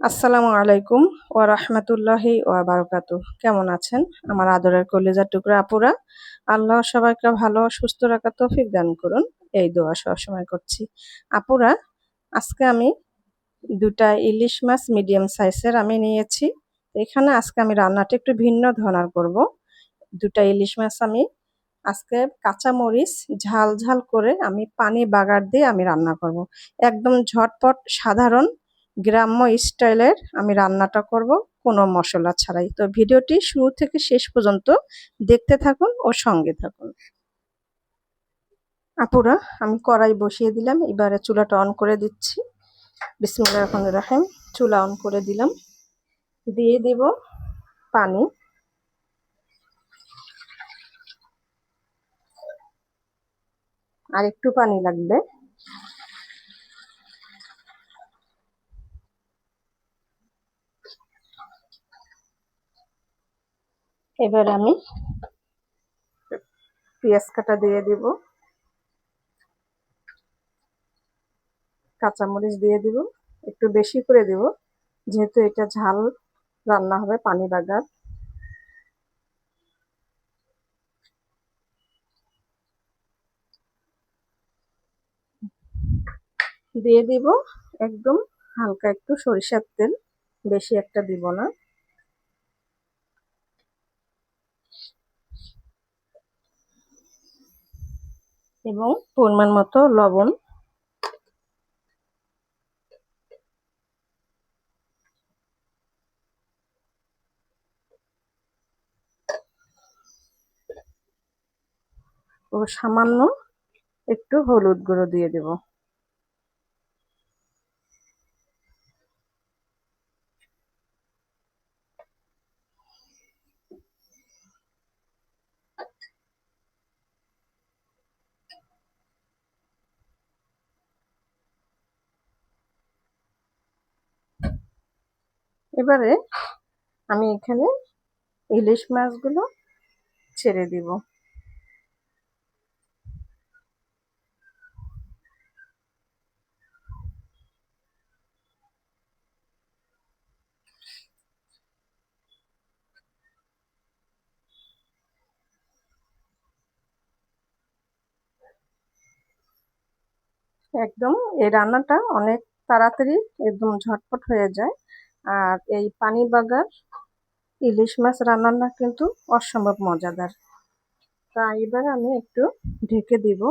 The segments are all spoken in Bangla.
আসসালামু আলাইকুম ওয়া রাহমাতুল্লাহি ওয়া বারাকাতুহু। কেমন আছেন আমার আদরের কলিজার টুকরা আপুরা? আল্লাহ সবাইকে ভালো সুস্থ রাখার তৌফিক দান করুন, এই দোয়া সবসময় করছি। আপুরা, আজকে আমি দুটা ইলিশ মাছ মিডিয়াম সাইজের আমি নিয়েছি। এখানে আজকে আমি রান্নাটা একটু ভিন্ন ধরনের করব। দুটা ইলিশ মাছ আমি আজকে কাঁচা মরিচ ঝাল ঝাল করে আমি পানি বাগার দিয়ে আমি রান্না করব। একদম ঝটপট সাধারণ গ্রাম্য স্টাইলের আমি রান্নাটা করব, কোনো মশলা ছাড়াই। তো ভিডিওটি শুরু থেকে শেষ পর্যন্ত দেখতে থাকুন ও সঙ্গে থাকুন। আপুরা, আমি কড়াই বসিয়ে দিলাম, এবারে চুলাটা অন করে দিচ্ছি। বিসমিল্লাহির রহমানির রহিম। চুলা অন করে দিলাম, দিয়ে দিব পানি। আর একটু পানি লাগবে। এবার আমি পেঁয়াজ কাটা দিয়ে দিব, কাঁচামরিচ দিয়ে দিব, একটু বেশি করে দিব যেহেতু এটা ঝাল রান্না হবে, পানি বাগার। দিয়ে দিব একদম হালকা একটু সরিষার তেল, বেশি একটা দিব না। এবং পরিমাণ মতো লবণ। ও সামান্য একটু হলুদ গুঁড়ো দিয়ে দেব। এবারে আমি এখানে ইলিশ মাছগুলো ছেড়ে দিব। একদম এই রান্নাটা অনেক তাড়াতাড়ি একদম ঝটপট হয়ে যায়। আর এই পানি বাগার ইলিশ মাছ রান্নাটা কিন্তু অসম্ভব মজাদার। তা এবার আমি একটু ঢেকে দিব।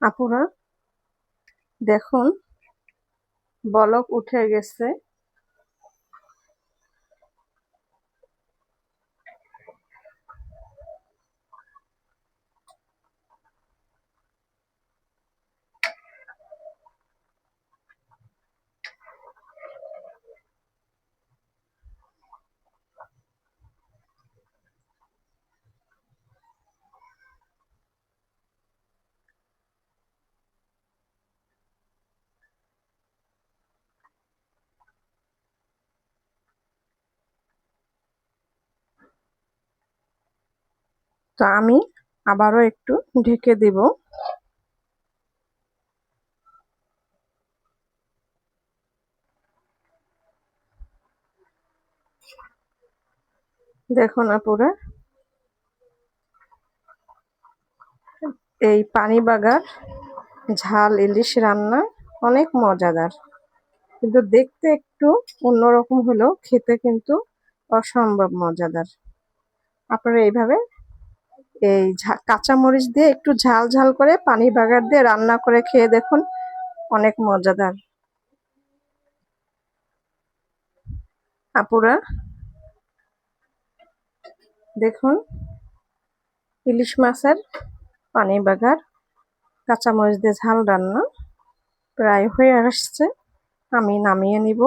আপুরা দেখুন, বলক উঠে গেছে। তো আমি আবারও একটু ঢেকে দিব। দেখুন আপুরা, এই পানি বাগার ঝাল ইলিশ রান্না অনেক মজাদার, কিন্তু দেখতে একটু অন্যরকম হলেও খেতে কিন্তু অসম্ভব মজাদার। আপনারা এইভাবে এই কাঁচামরিচ দিয়ে একটু ঝাল ঝাল করে পানি বাগার দিয়ে রান্না করে খেয়ে দেখুন, অনেক মজাদার। আপুরা দেখুন, ইলিশ মাছের পানি বাগার কাঁচামরিচ দিয়ে ঝাল রান্না প্রায় হয়ে আসছে, আমি নামিয়ে নিব।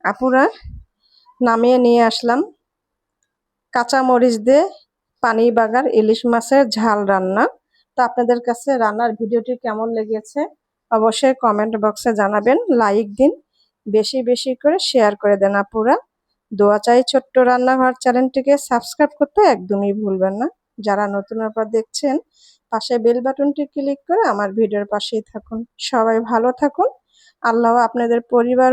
আপুরা নামিয়ে নিয়ে আসলাম কাঁচামরিচ দিয়ে পানি বাগার ইলিশ মাছের ঝাল রান্না। তো আপনাদের কাছে রান্নার ভিডিওটি কেমন লেগেছে অবশ্যই কমেন্ট বক্সে জানাবেন, লাইক দিন, বেশি বেশি করে শেয়ার করে দেন আপুরা। দোয়া চাই ছোট্ট রান্নাঘর চ্যানেলটিকে সাবস্ক্রাইব করতে একদমই ভুলবেন না। যারা নতুন আপা দেখছেন পাশে বেল বাটনটি ক্লিক করে আমার ভিডিওর পাশেই থাকুন। সবাই ভালো থাকুন। আল্লাহ আপনাদের পরিবার